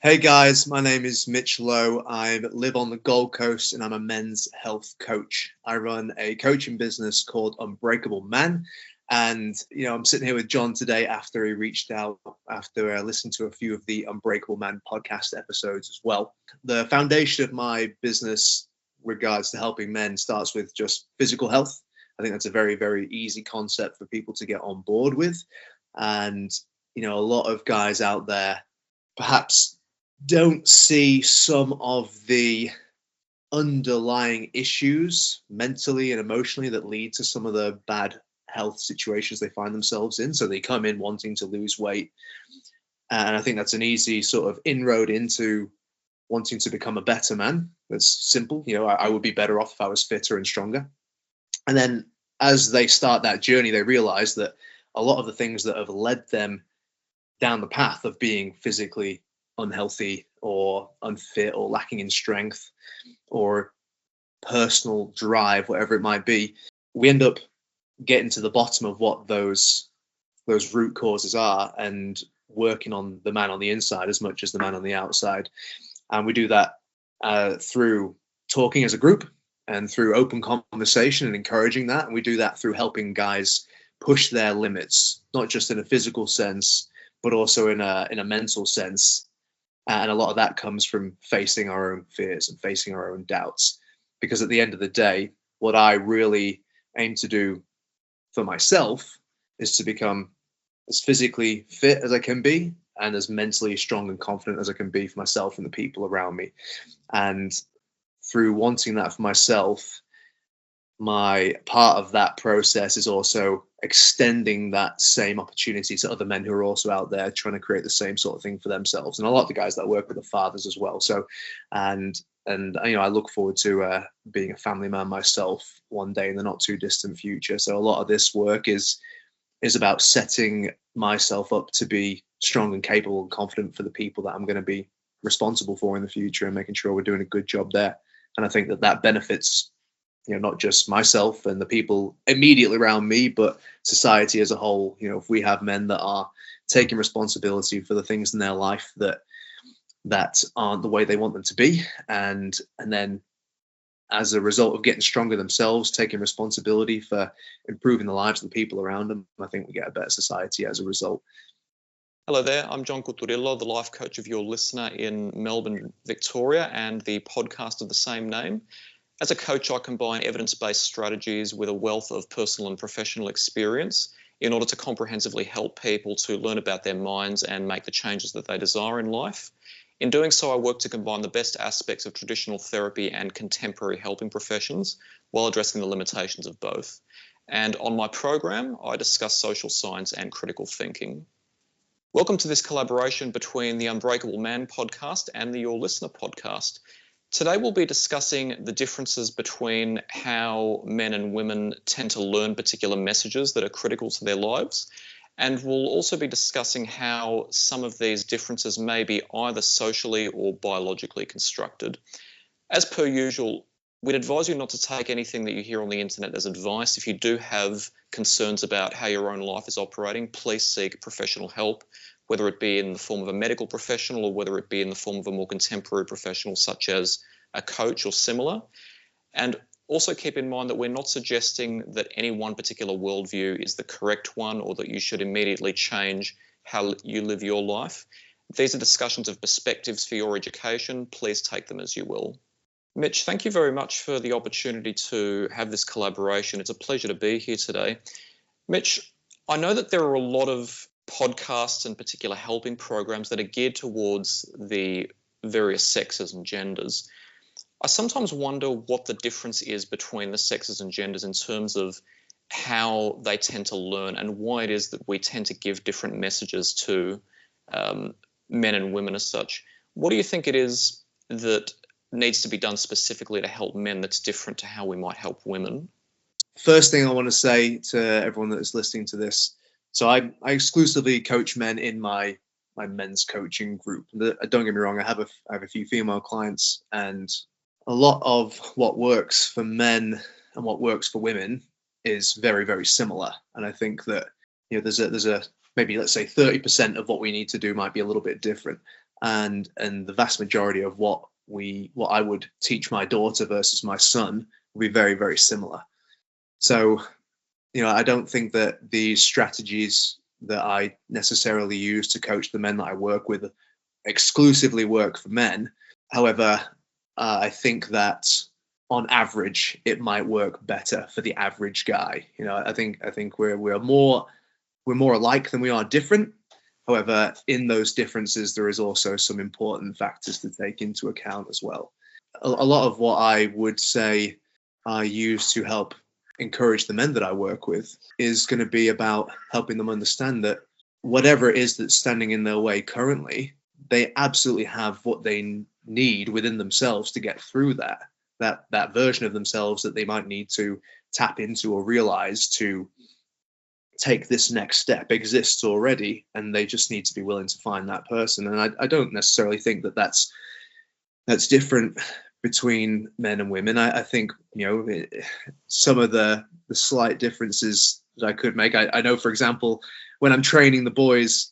Hey guys, my name is Mitch Lowe. I live on the Gold Coast and I'm a men's health coach. I run a coaching business called Unbreakable Man. And, I'm sitting here with John today after he reached out after listening to a few of the Unbreakable Man podcast episodes as well. The foundation of my business regards to helping men starts with just physical health. I think that's a very, very easy concept for people to get on board with. And, a lot of guys out there perhaps don't see some of the underlying issues mentally and emotionally that lead to some of the bad health situations they find themselves in. So they come in wanting to lose weight. And I think that's an easy sort of inroad into wanting to become a better man. That's simple. I would be better off if I was fitter and stronger. And then as they start that journey, they realize that a lot of the things that have led them down the path of being physically unhealthy or unfit or lacking in strength or personal drive, whatever it might be, we end up getting to the bottom of what those root causes are and working on the man on the inside as much as the man on the outside. And we do that through talking as a group and through open conversation and encouraging that. And we do that through helping guys push their limits, not just in a physical sense, but also in a mental sense. And a lot of that comes from facing our own fears and facing our own doubts. Because at the end of the day, what I really aim to do for myself is to become as physically fit as I can be and as mentally strong and confident as I can be for myself and the people around me. And through wanting that for myself, my part of that process is also extending that same opportunity to other men who are also out there trying to create the same sort of thing for themselves. And a lot of the guys that work with the fathers as well. So, and I look forward to being a family man myself one day in the not too distant future. So a lot of this work is about setting myself up to be strong and capable and confident for the people that I'm going to be responsible for in the future and making sure we're doing a good job there. And I think that benefits not just myself and the people immediately around me, but society as a whole. If we have men that are taking responsibility for the things in their life that aren't the way they want them to be, and then as a result of getting stronger themselves, taking responsibility for improving the lives of the people around them, I think we get a better society as a result. Hello there, I'm John Coturillo, the life coach of your listener in Melbourne, Victoria, and the podcast of the same name. As a coach, I combine evidence-based strategies with a wealth of personal and professional experience in order to comprehensively help people to learn about their minds and make the changes that they desire in life. In doing so, I work to combine the best aspects of traditional therapy and contemporary helping professions while addressing the limitations of both. And on my program, I discuss social science and critical thinking. Welcome to this collaboration between the Unbreakable Man podcast and the Your Listener podcast. Today we'll be discussing the differences between how men and women tend to learn particular messages that are critical to their lives. And we'll also be discussing how some of these differences may be either socially or biologically constructed. As per usual, we'd advise you not to take anything that you hear on the internet as advice. If you do have concerns about how your own life is operating, please seek professional help, whether it be in the form of a medical professional or whether it be in the form of a more contemporary professional such as a coach or similar. And also keep in mind that we're not suggesting that any one particular worldview is the correct one or that you should immediately change how you live your life. These are discussions of perspectives for your education. Please take them as you will. Mitch, thank you very much for the opportunity to have this collaboration. It's a pleasure to be here today. Mitch, I know that there are a lot of podcasts and particular helping programs that are geared towards the various sexes and genders. I sometimes wonder what the difference is between the sexes and genders in terms of how they tend to learn and why it is that we tend to give different messages to men and women as such. What do you think it is that needs to be done specifically to help men that's different to how we might help women? First thing I want to say to everyone that is listening to this, so I exclusively coach men in my men's coaching group. Don't get me wrong, I have a few female clients, and a lot of what works for men and what works for women is very, very similar. And I think that there's a maybe, let's say, 30% of what we need to do might be a little bit different. and the vast majority of what I would teach my daughter versus my son would be very, very similar. So, I don't think that these strategies that I necessarily use to coach the men that I work with exclusively work for men. However, I think that on average, it might work better for the average guy. I think we're more alike than we are different. However, in those differences, there is also some important factors to take into account as well. A lot of what I would say I use to help encourage the men that I work with is going to be about helping them understand that whatever it is that's standing in their way currently, they absolutely have what they need within themselves to get through that version of themselves that they might need to tap into or realize to take this next step exists already, and they just need to be willing to find that person. And I don't necessarily think that that's different between men and women. I think some of the slight differences that I could make. I know, for example, when I'm training the boys,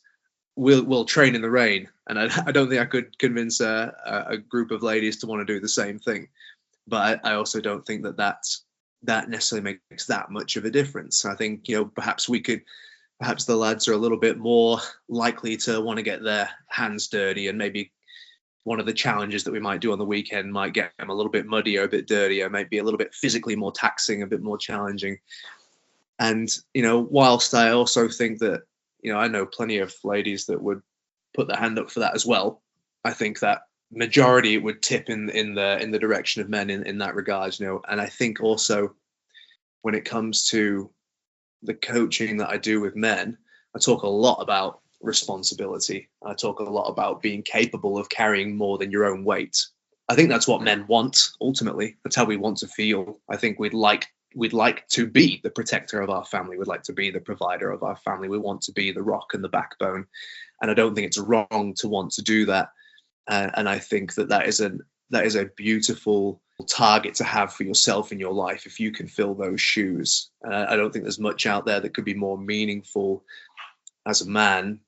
we'll train in the rain, and I don't think I could convince a group of ladies to want to do the same thing. But I also don't think that necessarily makes that much of a difference. I think perhaps the lads are a little bit more likely to want to get their hands dirty, and maybe one of the challenges that we might do on the weekend might get them a little bit muddier, a bit dirtier, maybe a little bit physically more taxing, a bit more challenging. And whilst I also think that I know plenty of ladies that would put their hand up for that as well, I think that majority would tip in the direction of men in that regard. And I think also when it comes to the coaching that I do with men, I talk a lot about responsibility. I talk a lot about being capable of carrying more than your own weight. I think that's what men want. Ultimately, that's how we want to feel. I think we'd like to be the protector of our family. We'd like to be the provider of our family. We want to be the rock and the backbone. And I don't think it's wrong to want to do that. And I think that is a beautiful target to have for yourself in your life if you can fill those shoes. I don't think there's much out there that could be more meaningful as a man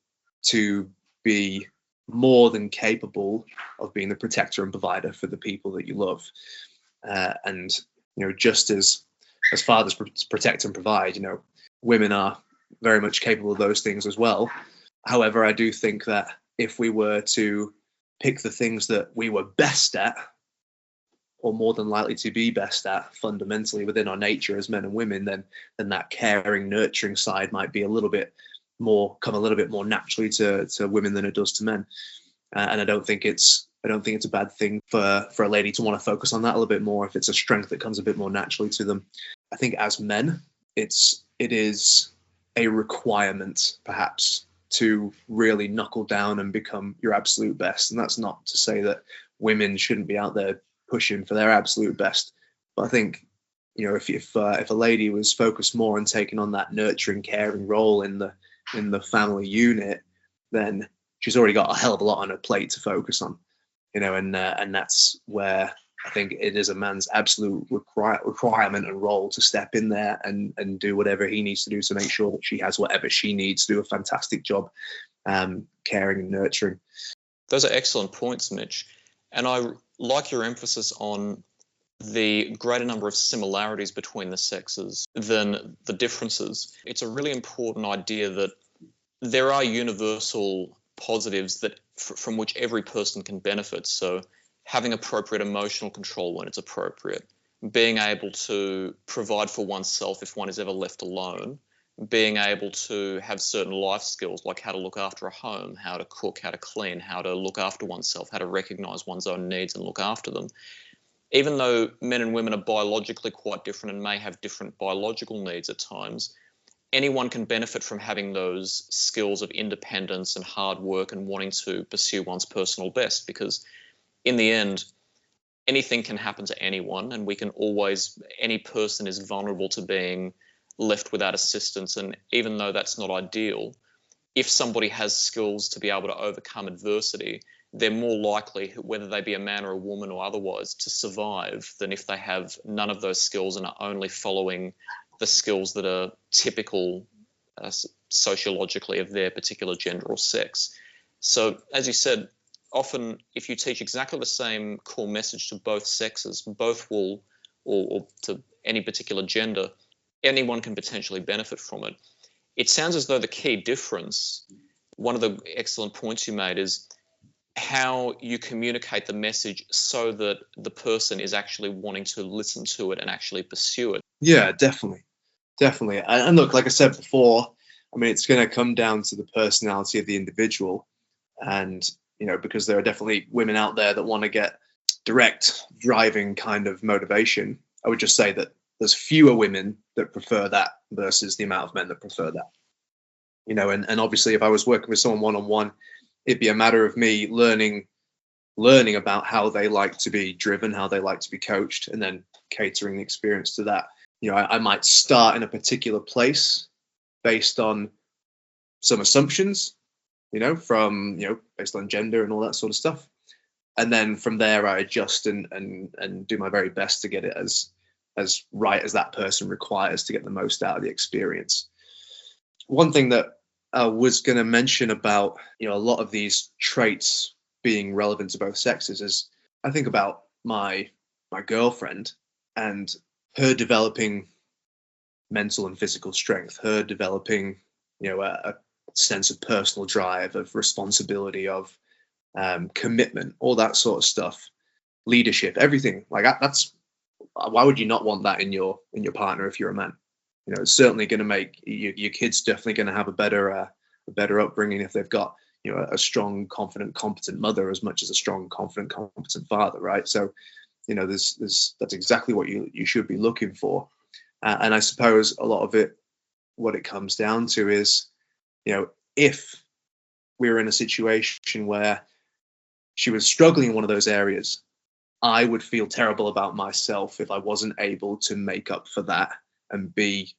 to be more than capable of being the protector and provider for the people that you love. And just as fathers protect and provide, women are very much capable of those things as well. However, I do think that if we were to pick the things that we were best at, or more than likely to be best at fundamentally within our nature as men and women, then that caring, nurturing side might be come a little bit more naturally to women than it does to men. And I don't think it's a bad thing for a lady to want to focus on that a little bit more if it's a strength that comes a bit more naturally to them. I think as men, it is a requirement perhaps to really knuckle down and become your absolute best. And that's not to say that women shouldn't be out there pushing for their absolute best. But I think, if a lady was focused more on taking on that nurturing, caring role in the family unit, then she's already got a hell of a lot on her plate to focus on, and that's where I think it is a man's absolute requirement and role to step in there and do whatever he needs to do to make sure that she has whatever she needs to do a fantastic job, caring and nurturing. Those are excellent points, Mitch. And I like your emphasis on the greater number of similarities between the sexes than the differences. It's a really important idea that there are universal positives that from which every person can benefit. So having appropriate emotional control when it's appropriate, being able to provide for oneself if one is ever left alone, being able to have certain life skills like how to look after a home, how to cook, how to clean, how to look after oneself, how to recognize one's own needs and look after them. Even though men and women are biologically quite different and may have different biological needs at times, anyone can benefit from having those skills of independence and hard work and wanting to pursue one's personal best, because in the end, anything can happen to anyone, and any person is vulnerable to being left without assistance. And even though that's not ideal, if somebody has skills to be able to overcome adversity, they're more likely, whether they be a man or a woman or otherwise, to survive than if they have none of those skills and are only following the skills that are typical sociologically of their particular gender or sex. So, as you said, often if you teach exactly the same core message to both sexes, both will, or to any particular gender, anyone can potentially benefit from it. It sounds as though the key difference, one of the excellent points you made, is how you communicate the message so that the person is actually wanting to listen to it and actually pursue it. Yeah, definitely. Definitely. And look, like I said before, I mean, it's going to come down to the personality of the individual. And, because there are definitely women out there that want to get direct driving kind of motivation. I would just say that there's fewer women that prefer that versus the amount of men that prefer that. And obviously if I was working with someone one-on-one, it'd be a matter of me learning about how they like to be driven, how they like to be coached, and then catering the experience to that. I might start in a particular place based on some assumptions, from, based on gender and all that sort of stuff. And then from there, I adjust and do my very best to get it as right as that person requires to get the most out of the experience. One thing that I was going to mention about, a lot of these traits being relevant to both sexes is I think about my girlfriend and her developing mental and physical strength, her developing, a sense of personal drive, of responsibility, of commitment, all that sort of stuff, leadership, everything like that. That's why would you not want that in your partner if you're a man? It's certainly going to make your kids definitely going to have a better upbringing if they've got a strong, confident, competent mother as much as a strong, confident, competent father, right? So that's exactly what you should be looking for. And I suppose a lot of it, what it comes down to is, if we were in a situation where she was struggling in one of those areas, I would feel terrible about myself if I wasn't able to make up for that and be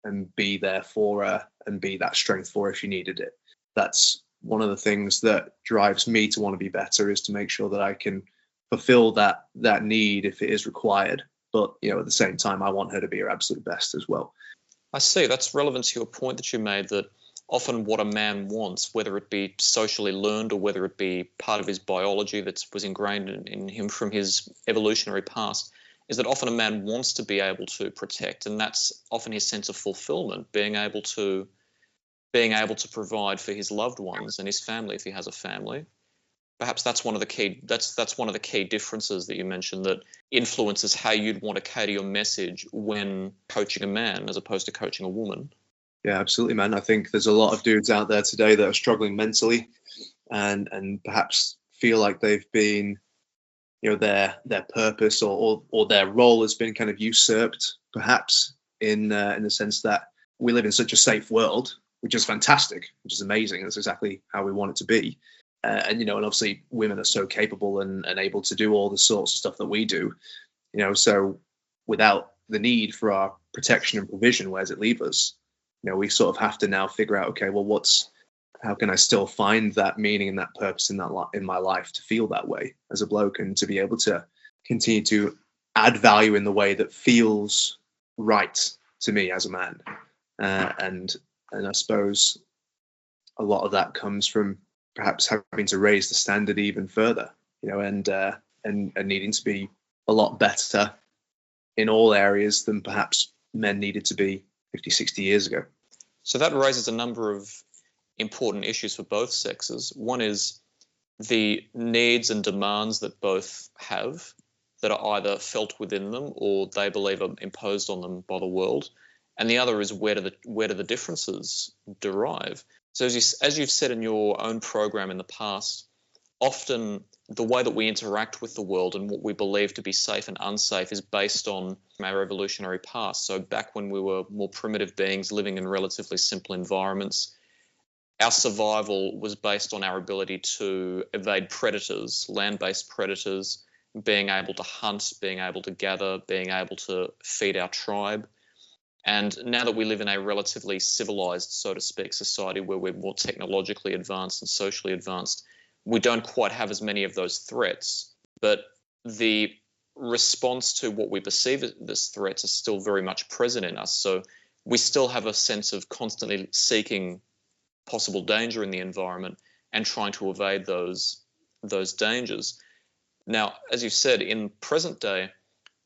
there for her and be that strength for her if she needed it. That's one of the things that drives me to want to be better, is to make sure that I can fulfill that need if it is required. But, at the same time, I want her to be her absolute best as well. I see. That's relevant to your point that you made, that often what a man wants, whether it be socially learned or whether it be part of his biology that was ingrained in him from his evolutionary past, is that often a man wants to be able to protect, and that's often his sense of fulfillment, being able to provide for his loved ones and his family if he has a family. Perhaps that's one of the key differences that you mentioned that influences how you'd want to cater your message when coaching a man as opposed to coaching a woman. Yeah, absolutely, man. I think there's a lot of dudes out there today that are struggling mentally and perhaps feel like they've been, their purpose or their role has been kind of usurped, perhaps in the sense that we live in such a safe world, which is fantastic, which is amazing. That's exactly how we want it to be. And obviously women are so capable and able to do all the sorts of stuff that we do, so without the need for our protection and provision, where does it leave us? We sort of have to now figure out, okay, well, how can I still find that meaning and that purpose in my life to feel that way as a bloke, and to be able to continue to add value in the way that feels right to me as a man. And I suppose a lot of that comes from perhaps having to raise the standard even further, and needing to be a lot better in all areas than perhaps men needed to be 50, 60 years ago. So that raises a number of important issues for both sexes. One is the needs and demands that both have that are either felt within them or they believe are imposed on them by the world. And the other is where do the differences derive? So as you've said in your own program in the past, often the way that we interact with the world and what we believe to be safe and unsafe is based on our evolutionary past. So back when we were more primitive beings living in relatively simple environments, our survival was based on our ability to evade predators, land-based predators, being able to hunt, being able to gather, being able to feed our tribe. And now that we live in a relatively civilized, so to speak, society where we're more technologically advanced and socially advanced, we don't quite have as many of those threats, but the response to what we perceive as threats is still very much present in us. So we still have a sense of constantly seeking possible danger in the environment and trying to evade those those dangers. Now, as you said, in present day,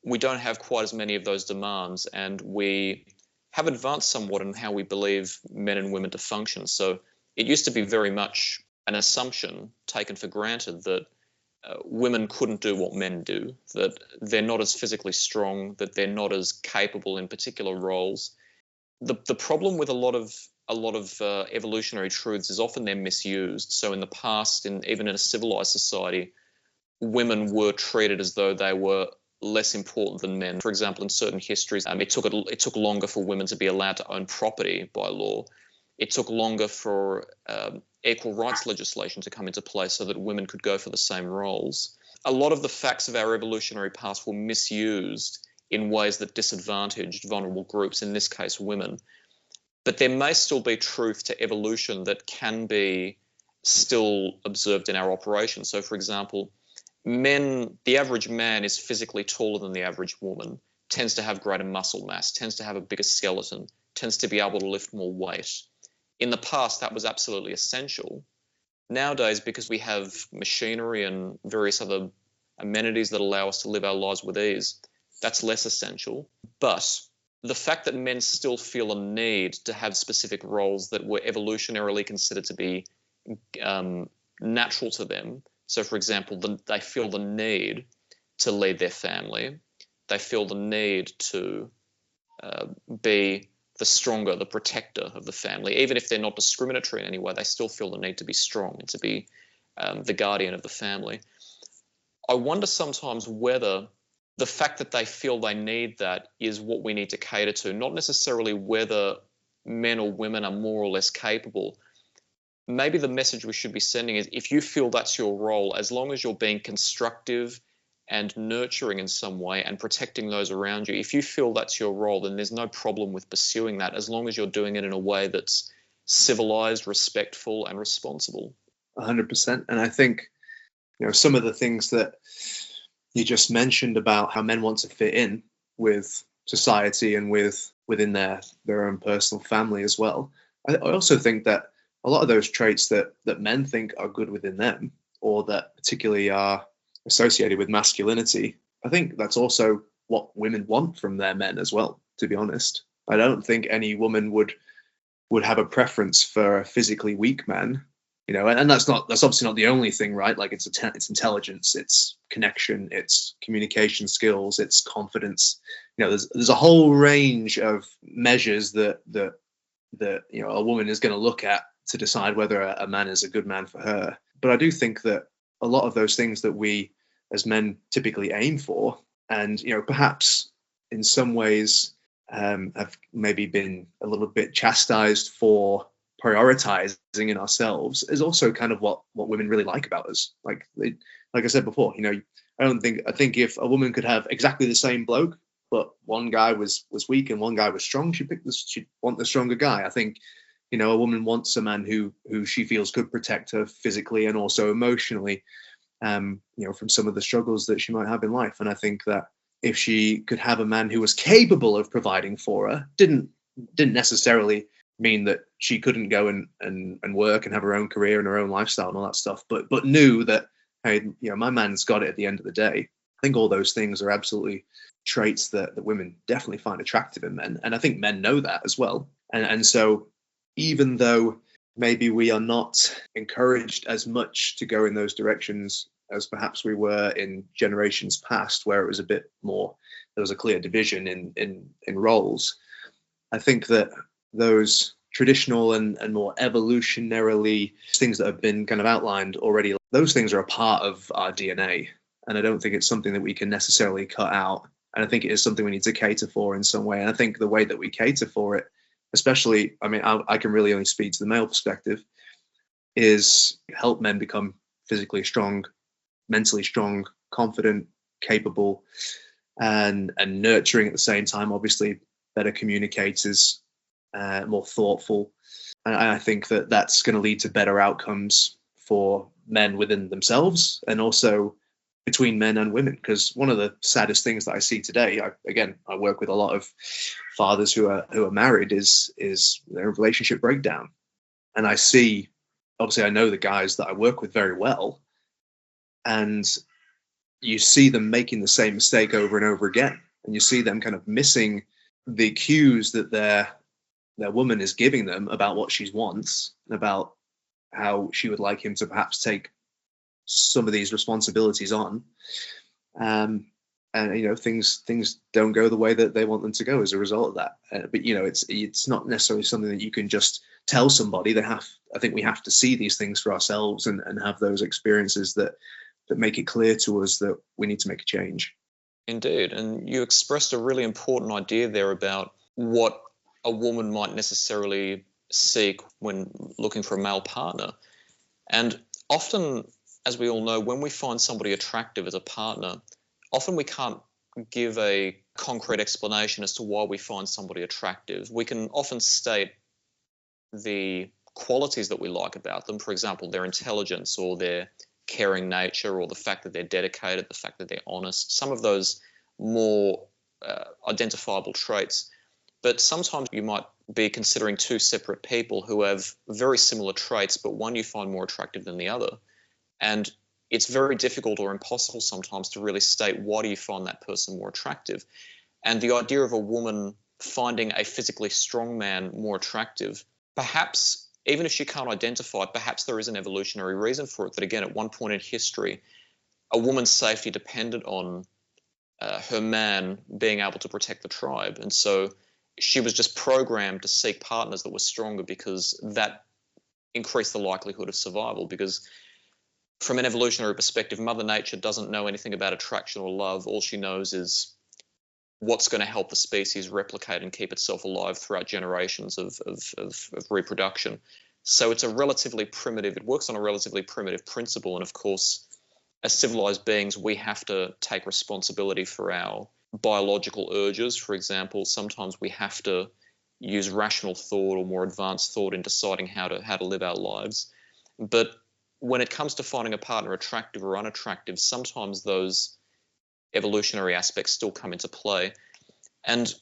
we don't have quite as many of those demands, and we have advanced somewhat in how we believe men and women to function. So it used to be very much an assumption taken for granted that women couldn't do what men do, that they're not as physically strong, that they're not as capable in particular roles. The problem with a lot of evolutionary truths is often they're misused. So in the past, even in a civilized society, women were treated as though they were less important than men. For example, in certain histories, it took longer for women to be allowed to own property by law. It took longer for equal rights legislation to come into place so that women could go for the same roles. A lot of the facts of our evolutionary past were misused in ways that disadvantaged vulnerable groups, in this case women. But there may still be truth to evolution that can be still observed in our operation. So, for example, the average man is physically taller than the average woman, tends to have greater muscle mass, tends to have a bigger skeleton, tends to be able to lift more weight. In the past, that was absolutely essential. Nowadays, because we have machinery and various other amenities that allow us to live our lives with ease, that's less essential. But the fact that men still feel a need to have specific roles that were evolutionarily considered to be natural to them. So, for example, they feel the need to lead their family. They feel the need to be the stronger, the protector of the family. Even if they're not discriminatory in any way, they still feel the need to be strong and to be the guardian of the family. I wonder sometimes whether the fact that they feel they need that is what we need to cater to, not necessarily whether men or women are more or less capable. Maybe the message we should be sending is, if you feel that's your role, as long as you're being constructive and nurturing in some way and protecting those around you, if you feel that's your role, then there's no problem with pursuing that, as long as you're doing it in a way that's civilized, respectful, and responsible. 100%. And I think, some of the things that you just mentioned about how men want to fit in with society and within their own personal family as well. I also think that a lot of those traits that men think are good within them, or that particularly are associated with masculinity, I think that's also what women want from their men as well, to be honest. I don't think any woman would have a preference for a physically weak man, and that's obviously not the only thing, right? Like it's intelligence, it's connection, it's communication skills, it's confidence. There's a whole range of measures that a woman is going to look at to decide whether a man is a good man for her. But I do think that a lot of those things that we as men typically aim for, and perhaps in some ways have maybe been a little bit chastised for prioritizing in ourselves, is also kind of what women really like about us. Like I said before, I think if a woman could have exactly the same bloke, but one guy was weak and one guy was strong, she'd want the stronger guy. I think a woman wants a man who she feels could protect her physically and also emotionally, from some of the struggles that she might have in life. And I think that if she could have a man who was capable of providing for her, didn't necessarily mean that she couldn't go and work and have her own career and her own lifestyle and all that stuff, but knew that, hey, my man's got it at the end of the day. I think all those things are absolutely traits that women definitely find attractive in men. And I think men know that as well. And so even though maybe we are not encouraged as much to go in those directions as perhaps we were in generations past, where it was a bit more, there was a clear division in roles, I think that those traditional and more evolutionarily things that have been kind of outlined already, those things are a part of our DNA. And I don't think it's something that we can necessarily cut out. And I think it is something we need to cater for in some way. And I think the way that we cater for it, especially, I can really only speak to the male perspective, is help men become physically strong, mentally strong, confident, capable, and nurturing at the same time, obviously better communicators, more thoughtful. And I think that that's going to lead to better outcomes for men within themselves and also between men and women. Because one of the saddest things that I see today, I work with a lot of fathers who are married, is their relationship breakdown. And I see, obviously I know the guys that I work with very well, And you see them making the same mistake over and over again. And you see them kind of missing the cues that their woman is giving them about what she wants, about how she would like him to perhaps take some of these responsibilities on. And things don't go the way that they want them to go as a result of that. But it's not necessarily something that you can just tell somebody. I think we have to see these things for ourselves and have those experiences that make it clear to us that we need to make a change. Indeed. And you expressed a really important idea there about what a woman might necessarily seek when looking for a male partner. And often, as we all know, when we find somebody attractive as a partner, often we can't give a concrete explanation as to why we find somebody attractive. We can often state the qualities that we like about them, for example, their intelligence or their caring nature or the fact that they're dedicated, the fact that they're honest, some of those more identifiable traits. But sometimes you might be considering two separate people who have very similar traits, but one you find more attractive than the other. And it's very difficult or impossible sometimes to really state why do you find that person more attractive. And the idea of a woman finding a physically strong man more attractive, perhaps even if she can't identify, perhaps there is an evolutionary reason for it, that again, at one point in history, a woman's safety depended on her man being able to protect the tribe. And so she was just programmed to seek partners that were stronger because that increased the likelihood of survival. Because from an evolutionary perspective, Mother Nature doesn't know anything about attraction or love. All she knows is what's going to help the species replicate and keep itself alive throughout generations of reproduction. So it's it works on a relatively primitive principle. And of course, as civilized beings, we have to take responsibility for our biological urges. For example, sometimes we have to use rational thought or more advanced thought in deciding how to live our lives. But when it comes to finding a partner attractive or unattractive, sometimes those evolutionary aspects still come into play. And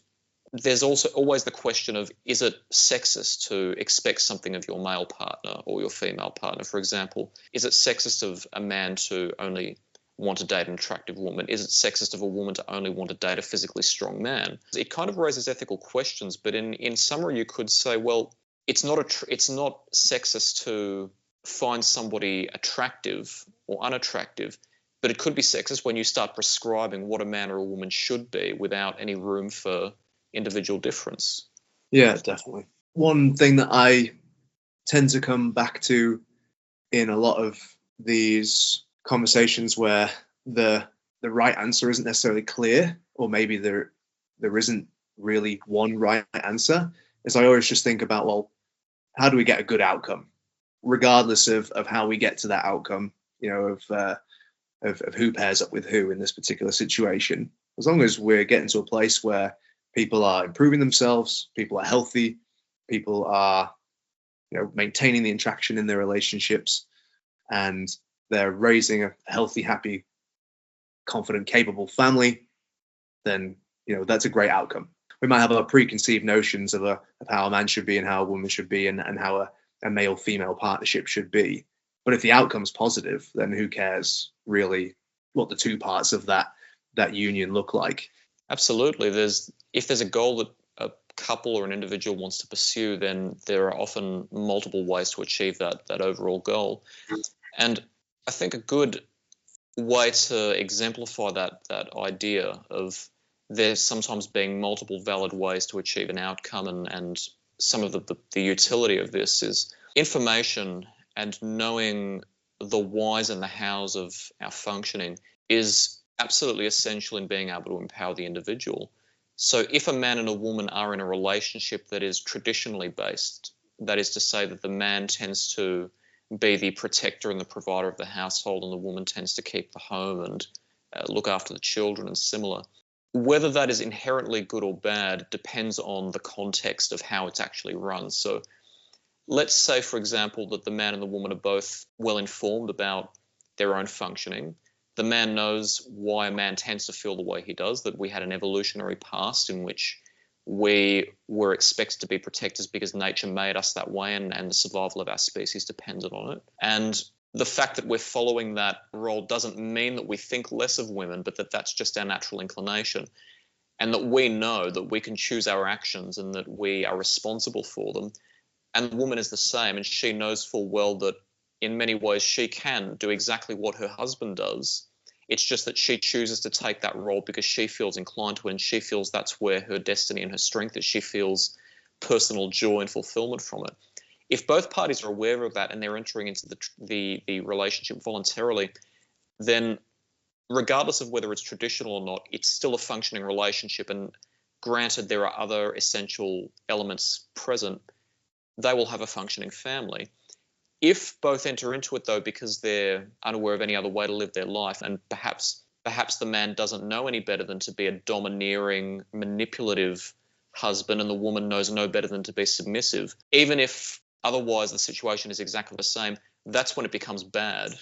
there's also always the question of, is it sexist to expect something of your male partner or your female partner? For example, is it sexist of a man to only want to date an attractive woman? Is it sexist of a woman to only want to date a physically strong man? It kind of raises ethical questions, but in summary, you could say, well, it's not sexist to find somebody attractive or unattractive, but it could be sexist when you start prescribing what a man or a woman should be without any room for individual difference. Yeah, definitely. One thing that I tend to come back to in a lot of these conversations where the right answer isn't necessarily clear, or maybe there isn't really one right answer, is I always just think about, well, how do we get a good outcome, regardless of how we get to that outcome, of who pairs up with who in this particular situation. As long as we're getting to a place where people are improving themselves, people are healthy, people are, maintaining the attraction in their relationships, and they're raising a healthy, happy, confident, capable family, then, that's a great outcome. We might have our preconceived notions of how a man should be and how a woman should be and how a male-female partnership should be. But if the outcome's positive, then who cares really what the two parts of that union look like? Absolutely. If there's a goal that a couple or an individual wants to pursue, then there are often multiple ways to achieve that overall goal. And I think a good way to exemplify that idea of there sometimes being multiple valid ways to achieve an outcome and some of the utility of this is information and knowing the whys and the hows of our functioning is absolutely essential in being able to empower the individual. So if a man and a woman are in a relationship that is traditionally based, that is to say that the man tends to be the protector and the provider of the household and the woman tends to keep the home and look after the children and similar, whether that is inherently good or bad depends on the context of how it's actually run. So let's say, for example, that the man and the woman are both well informed about their own functioning. The man knows why a man tends to feel the way he does, that we had an evolutionary past in which we were expected to be protectors because nature made us that way and the survival of our species depended on it. And the fact that we're following that role doesn't mean that we think less of women, but that that's just our natural inclination. And that we know that we can choose our actions and that we are responsible for them. And the woman is the same, and she knows full well that in many ways she can do exactly what her husband does. It's just that she chooses to take that role because she feels inclined to, and she feels that's where her destiny and her strength is. She feels personal joy and fulfillment from it. If both parties are aware of that and they're entering into the relationship voluntarily, then regardless of whether it's traditional or not, it's still a functioning relationship. And granted, there are other essential elements present, they will have a functioning family. If both enter into it, though, because they're unaware of any other way to live their life, and perhaps the man doesn't know any better than to be a domineering, manipulative husband, and the woman knows no better than to be submissive, even if otherwise the situation is exactly the same, that's when it becomes bad.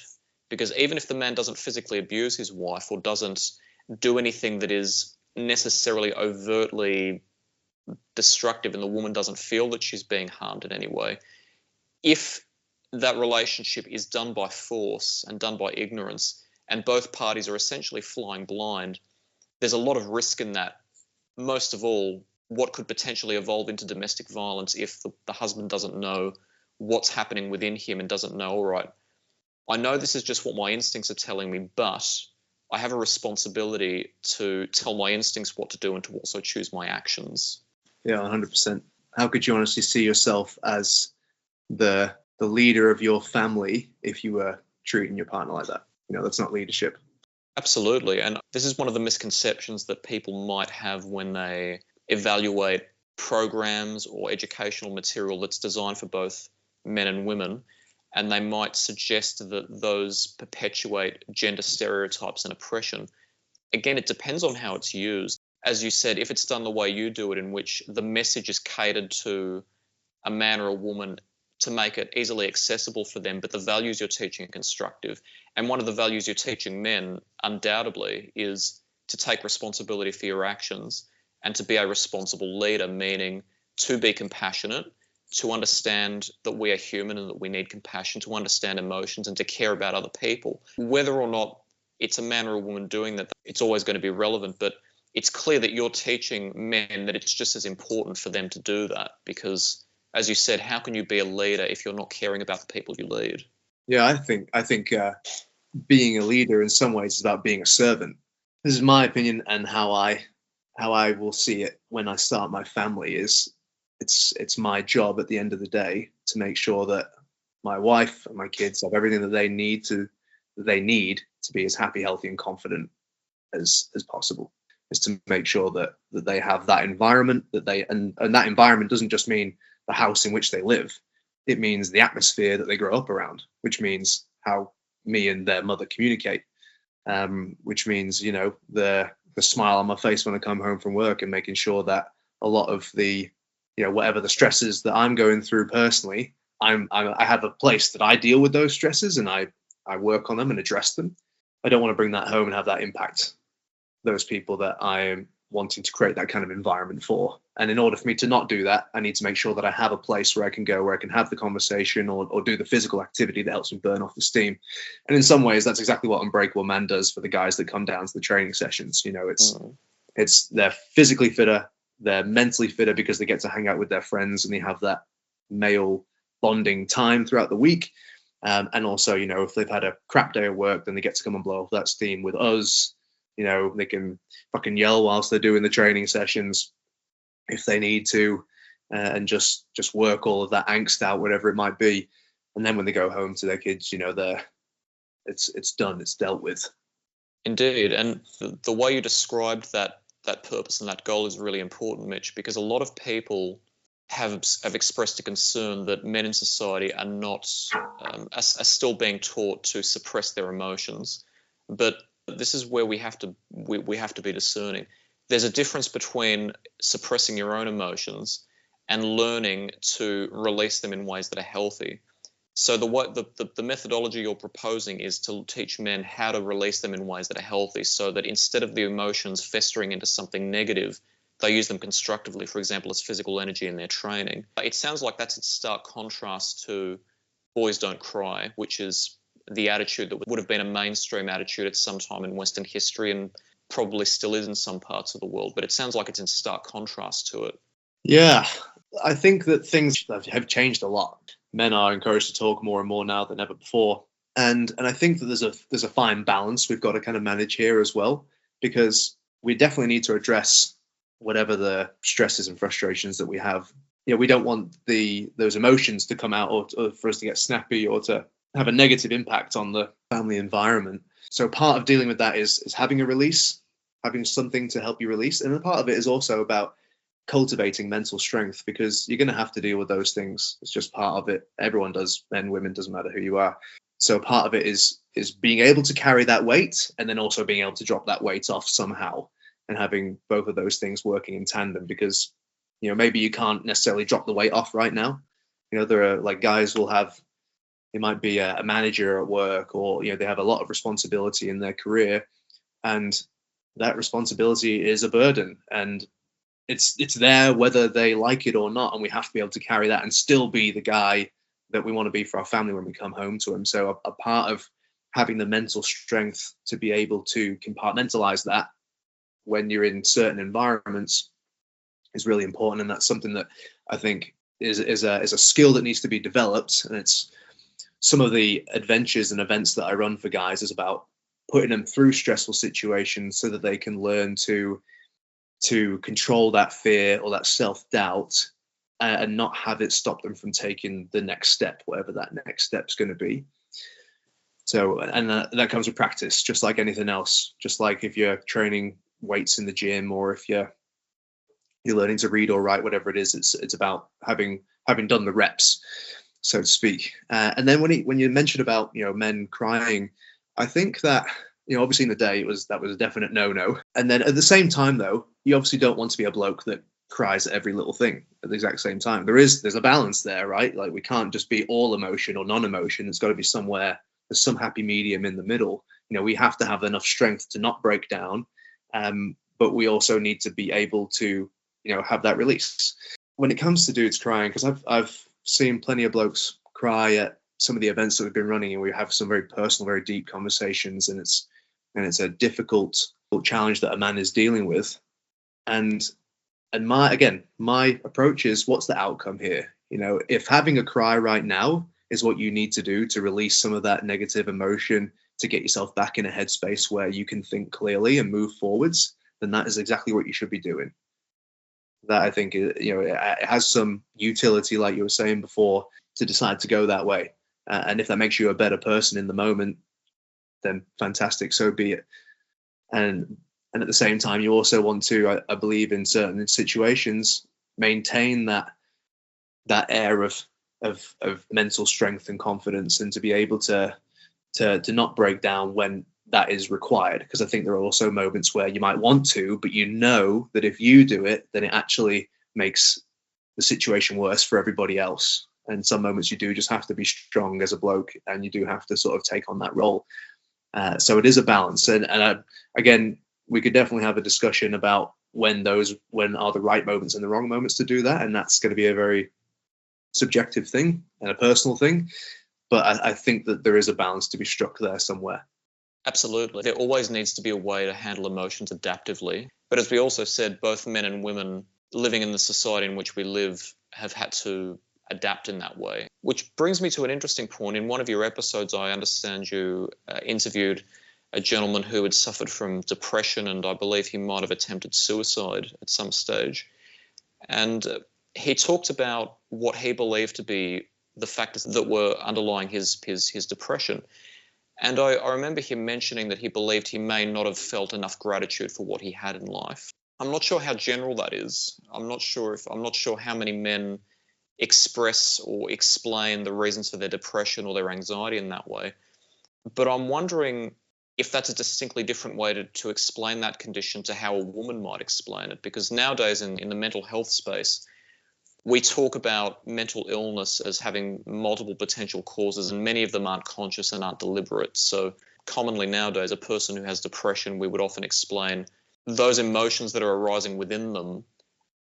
Because even if the man doesn't physically abuse his wife or doesn't do anything that is necessarily overtly destructive, and the woman doesn't feel that she's being harmed in any way, if that relationship is done by force and done by ignorance, and both parties are essentially flying blind, there's a lot of risk in that. Most of all, what could potentially evolve into domestic violence if the husband doesn't know what's happening within him and doesn't know, all right, I know this is just what my instincts are telling me, but I have a responsibility to tell my instincts what to do and to also choose my actions. Yeah, 100%. How could you honestly see yourself as the leader of your family if you were treating your partner like that? That's not leadership. Absolutely. And this is one of the misconceptions that people might have when they evaluate programs or educational material that's designed for both men and women. And they might suggest that those perpetuate gender stereotypes and oppression. Again, it depends on how it's used. As you said, if it's done the way you do it, in which the message is catered to a man or a woman to make it easily accessible for them, but the values you're teaching are constructive. And one of the values you're teaching men, undoubtedly, is to take responsibility for your actions and to be a responsible leader, meaning to be compassionate, to understand that we are human and that we need compassion, to understand emotions and to care about other people. Whether or not it's a man or a woman doing that, it's always going to be relevant, but it's clear that you're teaching men that it's just as important for them to do that, because, as you said, how can you be a leader if you're not caring about the people you lead? Yeah, I think being a leader in some ways is about being a servant. This is my opinion, and how I will see it when I start my family is it's my job at the end of the day to make sure that my wife and my kids have everything that they need to be as happy, healthy, and confident as possible. Is to make sure that they have that environment, that they and that environment doesn't just mean the house in which they live. It means the atmosphere that they grow up around, which means how me and their mother communicate, which means the smile on my face when I come home from work, and making sure that a lot of the whatever the stresses that I'm going through personally, I have a place that I deal with those stresses, and I work on them and address them. I don't want to bring that home and have that impact those people that I am wanting to create that kind of environment for. And in order for me to not do that, I need to make sure that I have a place where I can go, where I can have the conversation or do the physical activity that helps me burn off the steam. And in some ways, that's exactly what Unbreakable Man does for the guys that come down to the training sessions. It's they're physically fitter, they're mentally fitter because they get to hang out with their friends and they have that male bonding time throughout the week. And also, if they've had a crap day at work, then they get to come and blow off that steam with us. They can fucking yell whilst they're doing the training sessions if they need to, and just work all of that angst out, whatever it might be. And then when they go home to their kids, it's done, it's dealt with. Indeed. And the way you described that purpose and that goal is really important, Mitch, because a lot of people have expressed a concern that men in society are not are still being taught to suppress their emotions. But this is where we have to be discerning. There's a difference between suppressing your own emotions and learning to release them in ways that are healthy. So the methodology you're proposing is to teach men how to release them in ways that are healthy, so that instead of the emotions festering into something negative, they use them constructively, for example, as physical energy in their training. It sounds like that's in stark contrast to Boys Don't Cry, which is the attitude that would have been a mainstream attitude at some time in Western history and probably still is in some parts of the world. But it sounds like it's in stark contrast to it. Yeah, I think that things have changed a lot. Men are encouraged to talk more and more now than ever before. And I think that there's a fine balance we've got to kind of manage here as well, because we definitely need to address whatever the stresses and frustrations that we have. You know, we don't want those emotions to come out or for us to get snappy or to have a negative impact on the family environment. So part of dealing with that is having a release, having something to help you release. And a part of it is also about cultivating mental strength, because you're going to have to deal with those things. It's just part of it. Everyone does, men, women, doesn't matter who you are. So part of it is being able to carry that weight and then also being able to drop that weight off somehow, and having both of those things working in tandem, because, you know, maybe you can't necessarily drop the weight off right now. You know, there are like guys will have, they might be a manager at work, or, you know, they have a lot of responsibility in their career, and that responsibility is a burden, and it's there whether they like it or not, and we have to be able to carry that and still be the guy that we want to be for our family when we come home to them. So a part of having the mental strength to be able to compartmentalize that when you're in certain environments is really important, and that's something that I think is a skill that needs to be developed. And it's some of the adventures and events that I run for guys is about putting them through stressful situations so that they can learn to control that fear or that self-doubt, and not have it stop them from taking the next step, whatever that next step's going to be. So, and that comes with practice, just like anything else. Just like if you're training weights in the gym, or if you're learning to read or write, whatever it is, it's about having done the reps, so to speak. And then when you mentioned about, you know, men crying, I think that, you know, obviously in the day that was a definite no. And then at the same time, though, you obviously don't want to be a bloke that cries at every little thing at the exact same time. There's a balance there, right? Like, we can't just be all emotion or non-emotion. It's got to be somewhere. There's some happy medium in the middle. You know, we have to have enough strength to not break down, but we also need to be able to, you know, have that release. When it comes to dudes crying, because I've seen plenty of blokes cry at some of the events that we've been running, and we have some very personal, very deep conversations, and it's a difficult challenge that a man is dealing with. And my approach is, what's the outcome here? You know, if having a cry right now is what you need to do to release some of that negative emotion, to get yourself back in a headspace where you can think clearly and move forwards, then that is exactly what you should be doing. That, I think, you know, it has some utility, like you were saying before, to decide to go that way. And if that makes you a better person in the moment, then fantastic, so be it. And at the same time, you also want to, I believe, in certain situations, maintain that air of mental strength and confidence, and to be able to not break down when that is required. Because I think there are also moments where you might want to, but you know that if you do it, then it actually makes the situation worse for everybody else. And some moments you do just have to be strong as a bloke, and you do have to sort of take on that role. So it is a balance. And again, we could definitely have a discussion about when are the right moments and the wrong moments to do that. And that's going to be a very subjective thing and a personal thing. But I think that there is a balance to be struck there somewhere. Absolutely. There always needs to be a way to handle emotions adaptively. But as we also said, both men and women living in the society in which we live have had to adapt in that way. Which brings me to an interesting point. In one of your episodes, I understand you interviewed a gentleman who had suffered from depression, and I believe he might have attempted suicide at some stage. And he talked about what he believed to be the factors that were underlying his depression. And I remember him mentioning that he believed he may not have felt enough gratitude for what he had in life. I'm not sure how general that is. I'm not sure how many men express or explain the reasons for their depression or their anxiety in that way. But I'm wondering if that's a distinctly different way to explain that condition to how a woman might explain it. Because nowadays in the mental health space, we talk about mental illness as having multiple potential causes, and many of them aren't conscious and aren't deliberate. So commonly nowadays, a person who has depression, we would often explain those emotions that are arising within them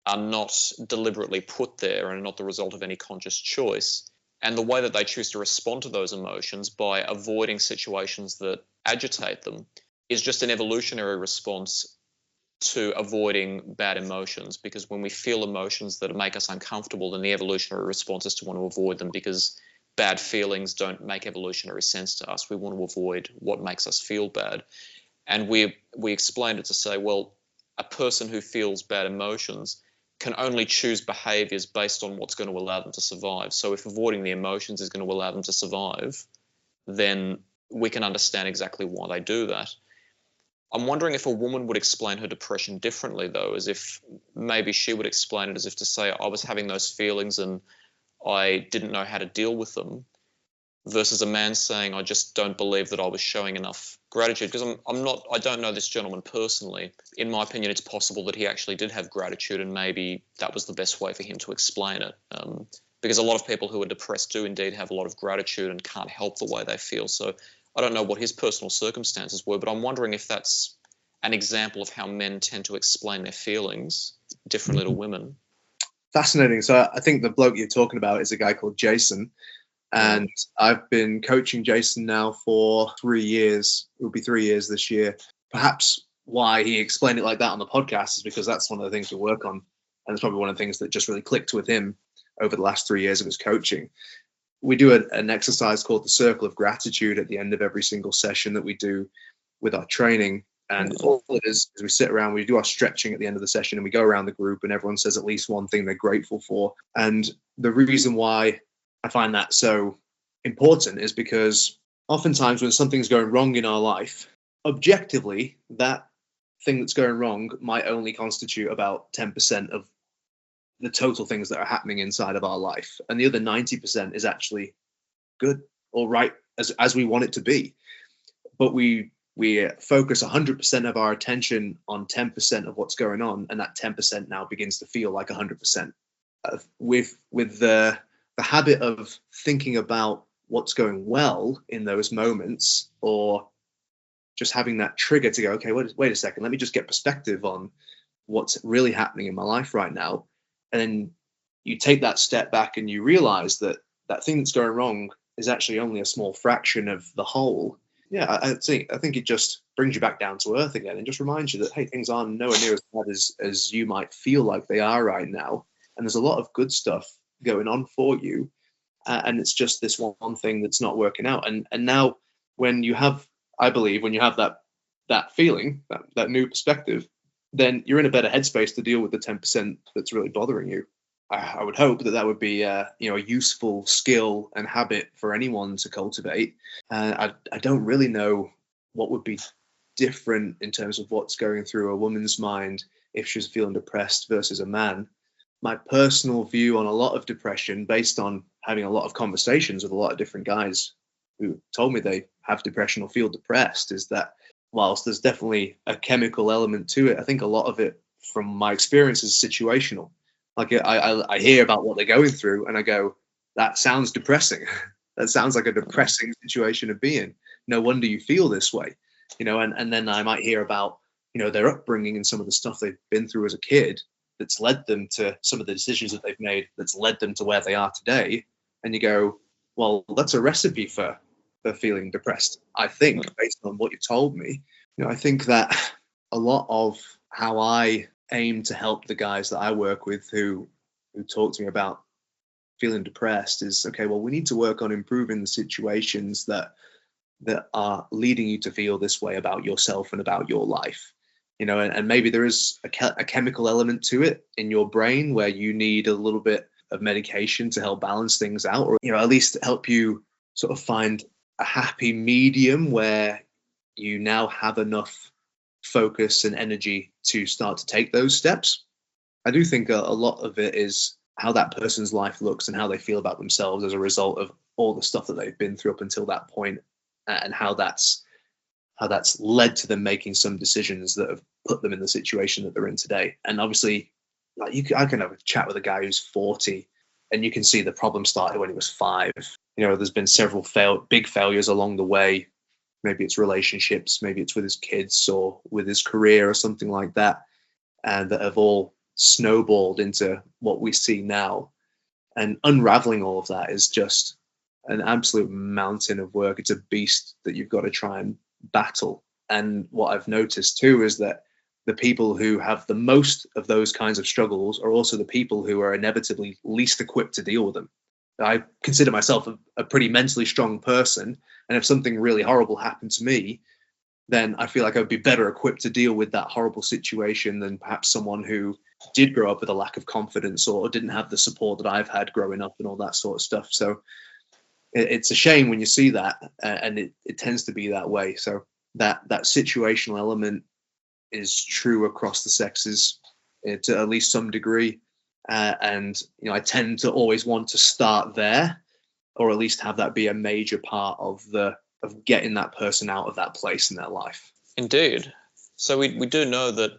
are not deliberately put there and are not the result of any conscious choice. And the way that they choose to respond to those emotions by avoiding situations that agitate them is just an evolutionary response to avoiding bad emotions. Because when we feel emotions that make us uncomfortable, then the evolutionary response is to want to avoid them, because bad feelings don't make evolutionary sense to us. We want to avoid what makes us feel bad. And we explained it to say, well, a person who feels bad emotions can only choose behaviors based on what's going to allow them to survive. So if avoiding the emotions is going to allow them to survive, then we can understand exactly why they do that. I'm wondering if a woman would explain her depression differently, though, as if maybe she would explain it as if to say, I was having those feelings and I didn't know how to deal with them, versus a man saying, I just don't believe that I was showing enough gratitude. Because I don't know this gentleman personally. In my opinion, it's possible that he actually did have gratitude, and maybe that was the best way for him to explain it. Because a lot of people who are depressed do indeed have a lot of gratitude and can't help the way they feel. So I don't know what his personal circumstances were, but I'm wondering if that's an example of how men tend to explain their feelings differently to women. Fascinating. So I think the bloke you're talking about is a guy called Jason. And I've been coaching Jason now for 3 years. It will be 3 years this year. Perhaps why he explained it like that on the podcast is because that's one of the things we work on. And it's probably one of the things that just really clicked with him over the last 3 years of his coaching. We do an exercise called the circle of gratitude at the end of every single session that we do with our training. And all it is we sit around, we do our stretching at the end of the session, and we go around the group and everyone says at least one thing they're grateful for. And the reason why I find that so important is because oftentimes when something's going wrong in our life, objectively, that thing that's going wrong might only constitute about 10% of the total things that are happening inside of our life. And the other 90% is actually good or right as we want it to be. But we focus 100% of our attention on 10% of what's going on, and that 10% now begins to feel like 100%. With the habit of thinking about what's going well in those moments, or just having that trigger to go, okay, wait a second, let me just get perspective on what's really happening in my life right now. And then you take that step back and you realize that that thing that's going wrong is actually only a small fraction of the whole. Yeah, I think it just brings you back down to earth again and just reminds you that, hey, things aren't nowhere near as bad as you might feel like they are right now. And there's a lot of good stuff going on for you, and it's just this one thing that's not working out. And now when you have, I believe, when you have that feeling, that new perspective, then you're in a better headspace to deal with the 10% that's really bothering you. I would hope that would be a useful skill and habit for anyone to cultivate. I don't really know what would be different in terms of what's going through a woman's mind if she's feeling depressed versus a man. My personal view on a lot of depression, based on having a lot of conversations with a lot of different guys who told me they have depression or feel depressed, is that whilst there's definitely a chemical element to it, I think a lot of it, from my experience, is situational. Like I hear about what they're going through and I go, that sounds depressing. That sounds like a depressing situation to be in. No wonder you feel this way, and then I might hear about, their upbringing and some of the stuff they've been through as a kid that's led them to some of the decisions that they've made, that's led them to where they are today. And you go, well, that's a recipe for feeling depressed. I think, based on what you told me, I think that a lot of how I aim to help the guys that I work with who talk to me about feeling depressed is, okay, well, we need to work on improving the situations that are leading you to feel this way about yourself and about your life. And maybe there is a chemical element to it in your brain where you need a little bit of medication to help balance things out, or at least help you sort of find a happy medium where you now have enough focus and energy to start to take those steps. I do think a lot of it is how that person's life looks and how they feel about themselves as a result of all the stuff that they've been through up until that point, and how that's led to them making some decisions that have put them in the situation that they're in today. And obviously, I can have a chat with a guy who's 40 and you can see the problem started when he was 5. There's been several big failures along the way. Maybe it's relationships, maybe it's with his kids or with his career or something like that, and that have all snowballed into what we see now. And unraveling all of that is just an absolute mountain of work. It's a beast that you've got to try and battle. And what I've noticed too is that the people who have the most of those kinds of struggles are also the people who are inevitably least equipped to deal with them. I consider myself a pretty mentally strong person. And if something really horrible happened to me, then I feel like I would be better equipped to deal with that horrible situation than perhaps someone who did grow up with a lack of confidence or didn't have the support that I've had growing up and all that sort of stuff. So it's a shame when you see that, and it tends to be that way. So that situational element is true across the sexes to at least some degree. And, I tend to always want to start there, or at least have that be a major part of getting that person out of that place in their life. Indeed. So we do know that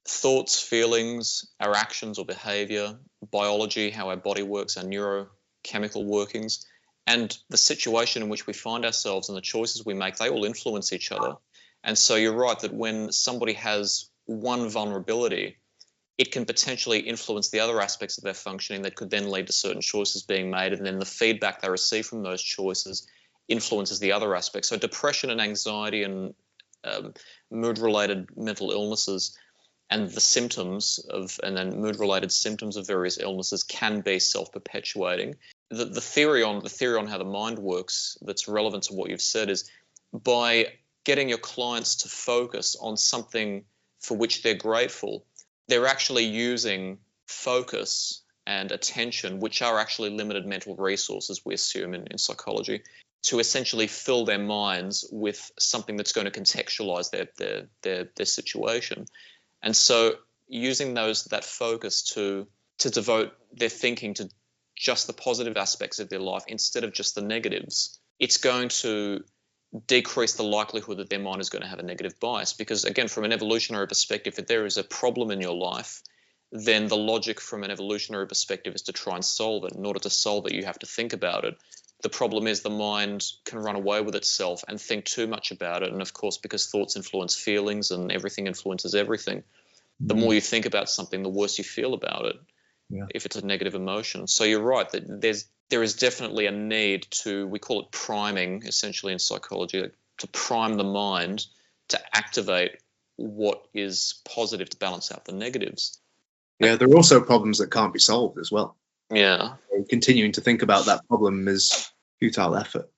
thoughts, feelings, our actions or behavior, biology, how our body works, our neurochemical workings, and the situation in which we find ourselves and the choices we make, they all influence each other. And so you're right that when somebody has one vulnerability, it can potentially influence the other aspects of their functioning that could then lead to certain choices being made, and then the feedback they receive from those choices influences the other aspects. So depression and anxiety and mood-related mental illnesses and the symptoms of, and then mood-related symptoms of various illnesses can be self-perpetuating. The theory on how the mind works that's relevant to what you've said is by getting your clients to focus on something for which they're grateful, they're actually using focus and attention, which are actually limited mental resources, we assume in psychology, to essentially fill their minds with something that's going to contextualize their situation. And so using that focus to devote their thinking to just the positive aspects of their life instead of just the negatives, it's going to decrease the likelihood that their mind is going to have a negative bias. Because again, from an evolutionary perspective, if there is a problem in your life, then the logic from an evolutionary perspective is to try and solve it. In order to solve it, you have to think about it. The problem is the mind can run away with itself and think too much about it. And of course, because thoughts influence feelings and everything influences everything, the more you think about something, the worse you feel about it. Yeah. If it's a negative emotion. So you're right that there is definitely a need to, we call it priming essentially in psychology, to prime the mind to activate what is positive to balance out the negatives. Yeah, there are also problems that can't be solved as well. Yeah. So continuing to think about that problem is futile effort.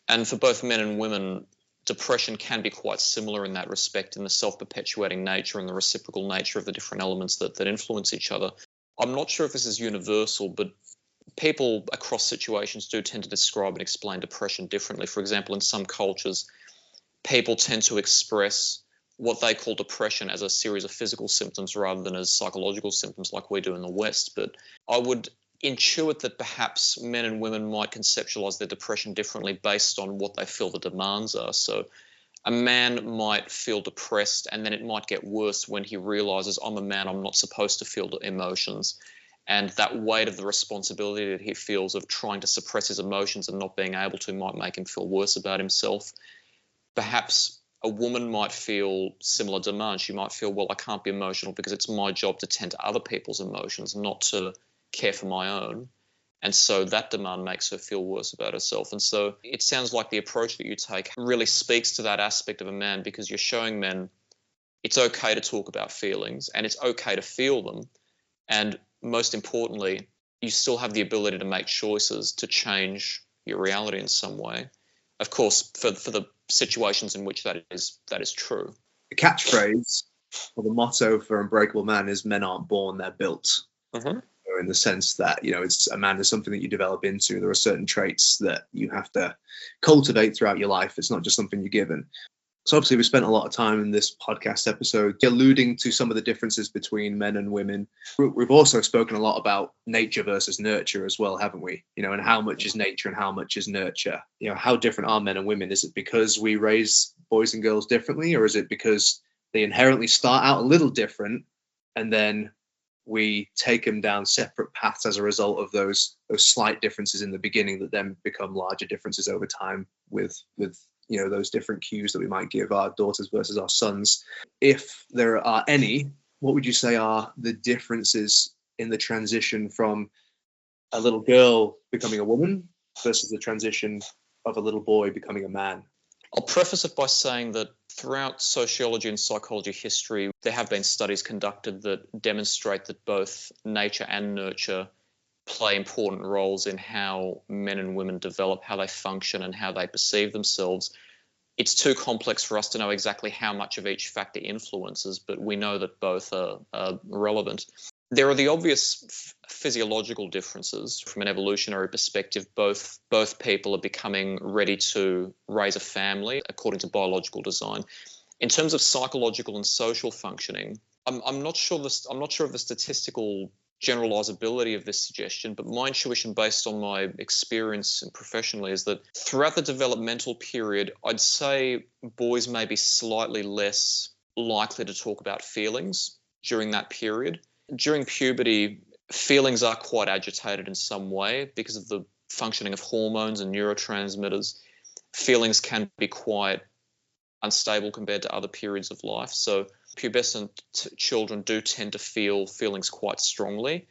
And for both men and women, depression can be quite similar in that respect, in the self-perpetuating nature and the reciprocal nature of the different elements that influence each other. I'm not sure if this is universal, but people across situations do tend to describe and explain depression differently. For example, in some cultures, people tend to express what they call depression as a series of physical symptoms rather than as psychological symptoms like we do in the West. But I would intuit that perhaps men and women might conceptualize their depression differently based on what they feel the demands are. So a man might feel depressed, and then it might get worse when he realizes, I'm a man, I'm not supposed to feel emotions. And that weight of the responsibility that he feels of trying to suppress his emotions and not being able to might make him feel worse about himself. Perhaps a woman might feel similar demands. She might feel, well, I can't be emotional because it's my job to tend to other people's emotions, not to care for my own. And so that demand makes her feel worse about herself. And so it sounds like the approach that you take really speaks to that aspect of a man, because you're showing men it's okay to talk about feelings and it's okay to feel them. And most importantly, you still have the ability to make choices to change your reality in some way. Of course, for the situations in which that is true. The catchphrase or the motto for Unbreakable Man is men aren't born, they're built. Mm-hmm. In the sense that, it's a man is something that you develop into. There are certain traits that you have to cultivate throughout your life. It's not just something you're given. So obviously we spent a lot of time in this podcast episode alluding to some of the differences between men and women. We've also spoken a lot about nature versus nurture as well, haven't we? And how much is nature and how much is nurture? How different are men and women? Is it because we raise boys and girls differently, or is it because they inherently start out a little different and then we take them down separate paths as a result of those slight differences in the beginning that then become larger differences over time with those different cues that we might give our daughters versus our sons? If there are any, what would you say are the differences in the transition from a little girl becoming a woman versus the transition of a little boy becoming a man? I'll preface it by saying that throughout sociology and psychology history, there have been studies conducted that demonstrate that both nature and nurture play important roles in how men and women develop, how they function, and how they perceive themselves. It's too complex for us to know exactly how much of each factor influences, but we know that both are relevant. There are the obvious physiological differences from an evolutionary perspective. Both people are becoming ready to raise a family according to biological design. In terms of psychological and social functioning, I'm not sure of the statistical generalizability of this suggestion, but my intuition based on my experience and professionally is that throughout the developmental period, I'd say boys may be slightly less likely to talk about feelings during that period. During puberty, feelings are quite agitated in some way because of the functioning of hormones and neurotransmitters. Feelings can be quite unstable compared to other periods of life. So pubescent children do tend to feel feelings quite strongly.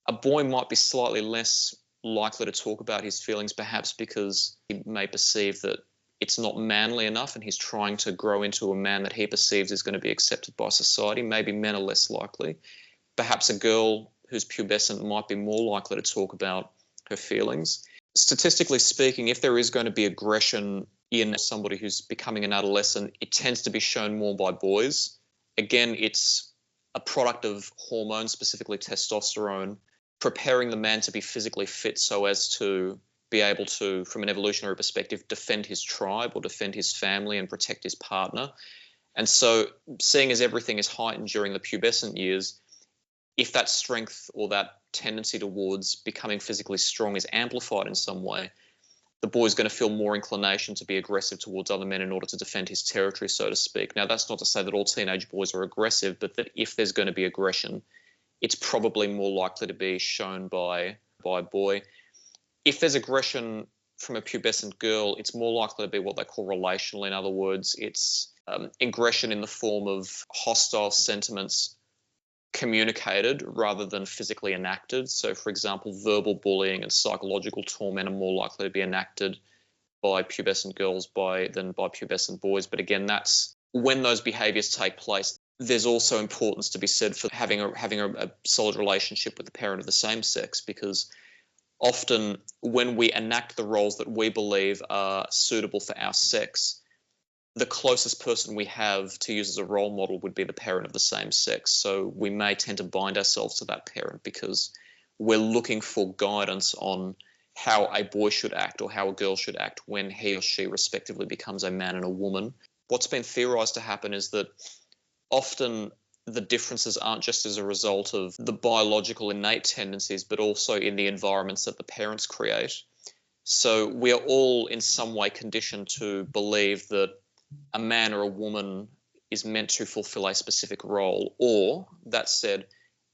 A boy might be slightly less likely to talk about his feelings, perhaps because he may perceive that it's not manly enough and he's trying to grow into a man that he perceives is going to be accepted by society. Maybe men are less likely. Perhaps a girl who's pubescent might be more likely to talk about her feelings. Statistically speaking, if there is going to be aggression in somebody who's becoming an adolescent, it tends to be shown more by boys. Again, it's a product of hormones, specifically testosterone, preparing the man to be physically fit so as to be able to, from an evolutionary perspective, defend his tribe or defend his family and protect his partner. And so, seeing as everything is heightened during the pubescent years, if that strength or that tendency towards becoming physically strong is amplified in some way, the boy's going to feel more inclination to be aggressive towards other men in order to defend his territory, so to speak. Now, that's not to say that all teenage boys are aggressive, but that if there's going to be aggression, it's probably more likely to be shown by a boy. If there's aggression from a pubescent girl, it's more likely to be what they call relational. In other words, it's aggression in the form of hostile sentiments communicated rather than physically enacted. So, for example, verbal bullying and psychological torment are more likely to be enacted by pubescent girls than by pubescent boys. But again, that's when those behaviours take place. There's also importance to be said for having a solid relationship with the parent of the same sex, because often when we enact the roles that we believe are suitable for our sex, the closest person we have to use as a role model would be the parent of the same sex. So we may tend to bind ourselves to that parent because we're looking for guidance on how a boy should act or how a girl should act when he or she respectively becomes a man and a woman. What's been theorized to happen is that often the differences aren't just as a result of the biological innate tendencies, but also in the environments that the parents create. So we are all in some way conditioned to believe that a man or a woman is meant to fulfill a specific role, or, that said,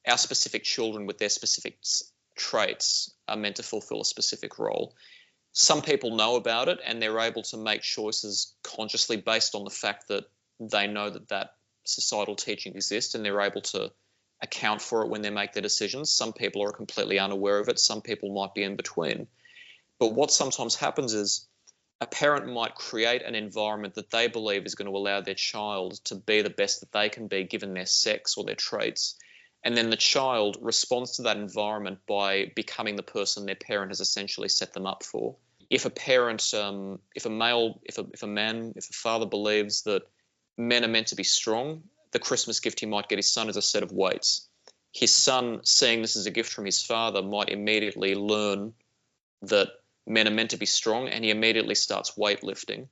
our specific children with their specific traits are meant to fulfill a specific role. Some people know about it and they're able to make choices consciously based on the fact that they know that societal teaching exists and they're able to account for it when they make their decisions. Some people are completely unaware of it. Some people might be in between. But what sometimes happens is a parent might create an environment that they believe is going to allow their child to be the best that they can be given their sex or their traits. And then the child responds to that environment by becoming the person their parent has essentially set them up for. If a parent, if a father believes that men are meant to be strong, the Christmas gift he might get his son is a set of weights. His son, seeing this as a gift from his father, might immediately learn that men are meant to be strong, and he immediately starts weightlifting.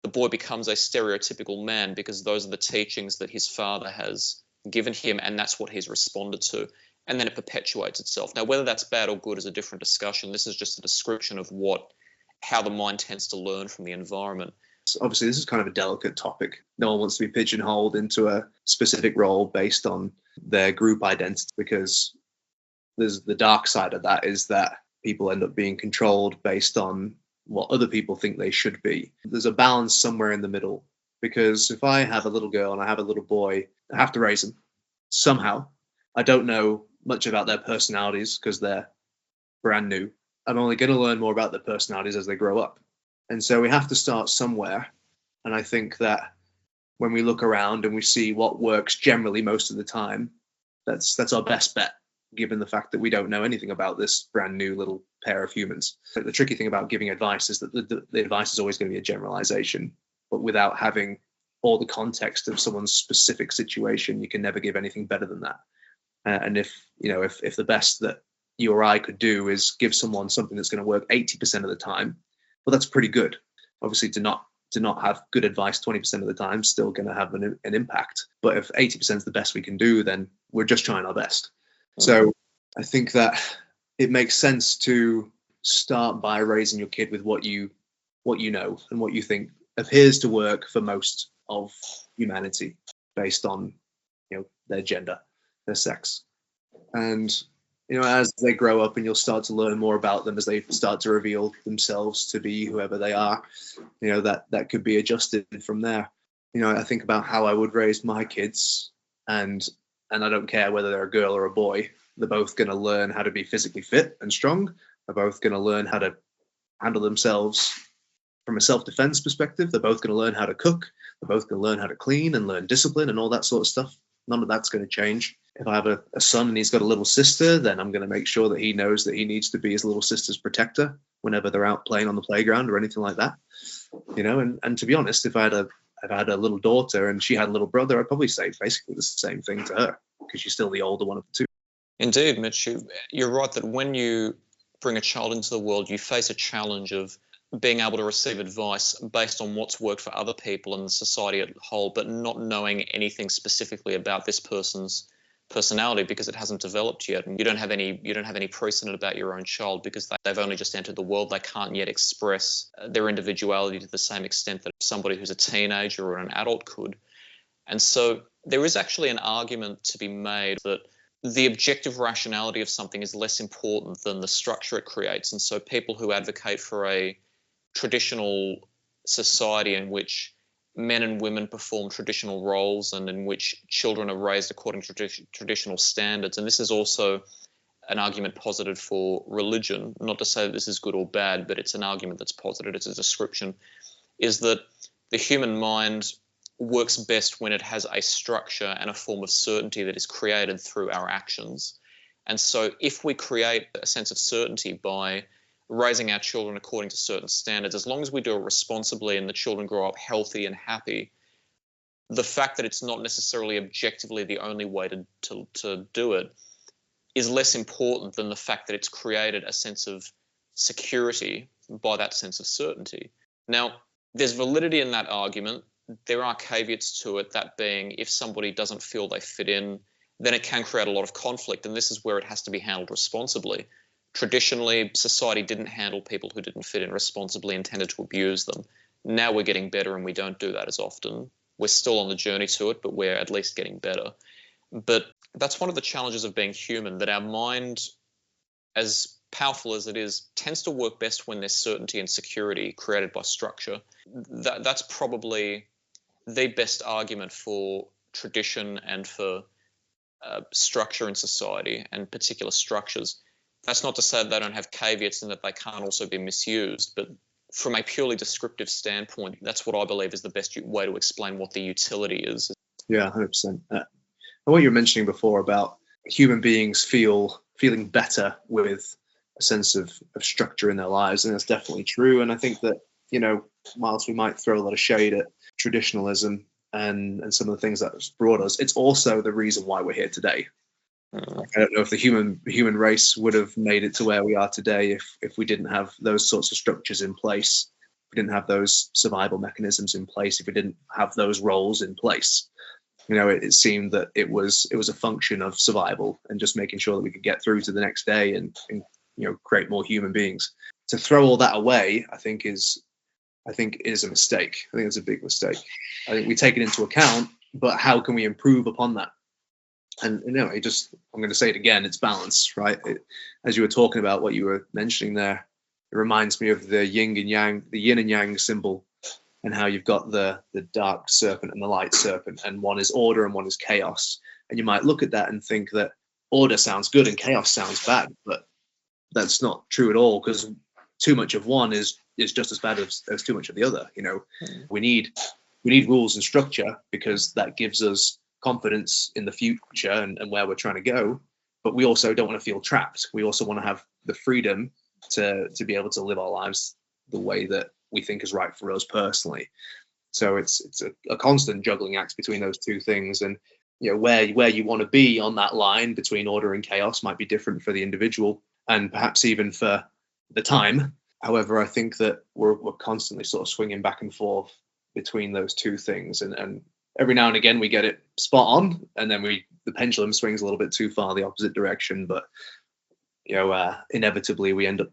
The boy becomes a stereotypical man because those are the teachings that his father has given him, and that's what he's responded to. And then it perpetuates itself. Now, whether that's bad or good is a different discussion. This is just a description of how the mind tends to learn from the environment. So obviously, this is kind of a delicate topic. No one wants to be pigeonholed into a specific role based on their group identity, because there's the dark side of that is that people end up being controlled based on what other people think they should be. There's a balance somewhere in the middle, because if I have a little girl and I have a little boy, I have to raise them somehow. I don't know much about their personalities because they're brand new. I'm only going to learn more about their personalities as they grow up. And so we have to start somewhere. And I think that when we look around and we see what works generally most of the time, that's our best bet, given the fact that we don't know anything about this brand new little pair of humans. The tricky thing about giving advice is that the advice is always going to be a generalization, but without having all the context of someone's specific situation, you can never give anything better than that. And if the best that you or I could do is give someone something that's going to work 80% of the time, well, that's pretty good. Obviously, to not have good advice 20% of the time, still going to have an impact. But if 80% is the best we can do, then we're just trying our best. So I think that it makes sense to start by raising your kid with what you know and what you think appears to work for most of humanity based on their gender, their sex. And as they grow up and you'll start to learn more about them as they start to reveal themselves to be whoever they are, that could be adjusted from there. I think about how I would raise my kids, and I don't care whether they're a girl or a boy. They're both going to learn how to be physically fit and strong. They're both going to learn how to handle themselves from a self-defense perspective. They're both going to learn how to cook. They're both going to learn how to clean and learn discipline and all that sort of stuff. None of that's going to change. If I have a son and he's got a little sister, then I'm going to make sure that he knows that he needs to be his little sister's protector whenever they're out playing on the playground or anything like that. And to be honest, if I had a little daughter and she had a little brother, I'd probably say basically the same thing to her, because she's still the older one of the two. Indeed, Mitch, you're right that when you bring a child into the world, you face a challenge of being able to receive advice based on what's worked for other people and the society as a whole, but not knowing anything specifically about this person's personality because it hasn't developed yet, and you don't have any precedent about your own child because they've only just entered the world. They can't yet express their individuality to the same extent that somebody who's a teenager or an adult could. And so there is actually an argument to be made that the objective rationality of something is less important than the structure it creates. And so people who advocate for a traditional society in which men and women perform traditional roles and in which children are raised according to traditional standards. And this is also an argument posited for religion, not to say that this is good or bad, but it's an argument that's posited. It's a description, is that the human mind works best when it has a structure and a form of certainty that is created through our actions. And so if we create a sense of certainty by raising our children according to certain standards, as long as we do it responsibly and the children grow up healthy and happy, the fact that it's not necessarily objectively the only way to do it is less important than the fact that it's created a sense of security by that sense of certainty. Now, there's validity in that argument. There are caveats to it, that being if somebody doesn't feel they fit in, then it can create a lot of conflict, and this is where it has to be handled responsibly. Traditionally, society didn't handle people who didn't fit in responsibly and tended to abuse them. Now we're getting better and we don't do that as often. We're still on the journey to it, but we're at least getting better. But that's one of the challenges of being human, that our mind, as powerful as it is, tends to work best when there's certainty and security created by structure. That's probably the best argument for tradition and for structure in society and particular structures. That's not to say that they don't have caveats and that they can't also be misused, but from a purely descriptive standpoint, that's what I believe is the best way to explain what the utility is. Yeah, 100%. And what you were mentioning before about human beings feeling better with a sense of structure in their lives, and that's definitely true. And I think that, whilst we might throw a lot of shade at traditionalism and some of the things that's brought us, it's also the reason why we're here today. I don't know if the human race would have made it to where we are today if we didn't have those sorts of structures in place, if we didn't have those survival mechanisms in place, if we didn't have those roles in place. It seemed that it was a function of survival and just making sure that we could get through to the next day and create more human beings. To throw all that away, I think is a mistake. I think it's a big mistake. I think we take it into account, but how can we improve upon that? And I'm going to say it again, it's balance, right? As you were talking about what you were mentioning there, it reminds me of the yin and yang symbol, and how you've got the dark serpent and the light serpent, and one is order and one is chaos. And you might look at that and think that order sounds good and chaos sounds bad, but that's not true at all, because too much of one is just as bad as too much of the other. We need rules and structure, because that gives us confidence in the future and where we're trying to go. But we also don't want to feel trapped. We also want to have the freedom to be able to live our lives the way that we think is right for us personally. So it's a constant juggling act between those two things. And where you want to be on that line between order and chaos might be different for the individual, and perhaps even for the time. However, I think that we're constantly sort of swinging back and forth between those two things, and every now and again we get it spot on, and then the pendulum swings a little bit too far the opposite direction. But inevitably we end up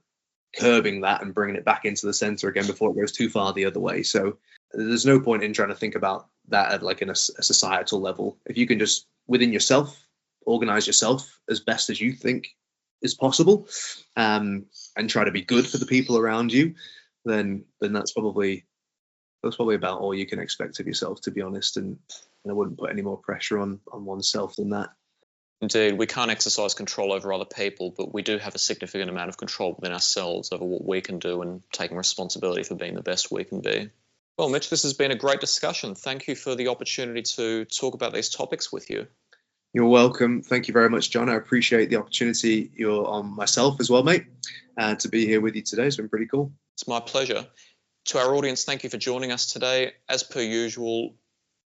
curbing that and bringing it back into the center again before it goes too far the other way. So there's no point in trying to think about that at like in a societal level. If you can just within yourself organize yourself as best as you think is possible, and try to be good for the people around you, then that's probably about all you can expect of yourself, to be honest. And I wouldn't put any more pressure on oneself than that. Indeed, we can't exercise control over other people, but we do have a significant amount of control within ourselves over what we can do and taking responsibility for being the best we can be. Well, Mitch, this has been a great discussion. Thank you for the opportunity to talk about these topics with you. You're welcome. Thank you very much, John. I appreciate the opportunity you're on myself as well, mate, to be here with you today. It's been pretty cool. It's my pleasure. To our audience, thank you for joining us today. As per usual,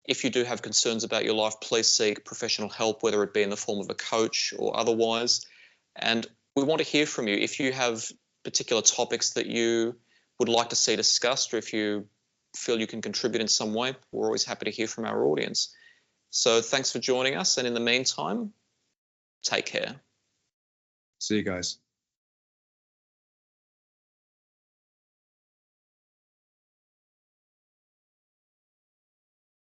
if you do have concerns about your life, please seek professional help, whether it be in the form of a coach or otherwise. And we want to hear from you. If you have particular topics that you would like to see discussed, or if you feel you can contribute in some way, we're always happy to hear from our audience. So thanks for joining us. And in the meantime, take care. See you guys.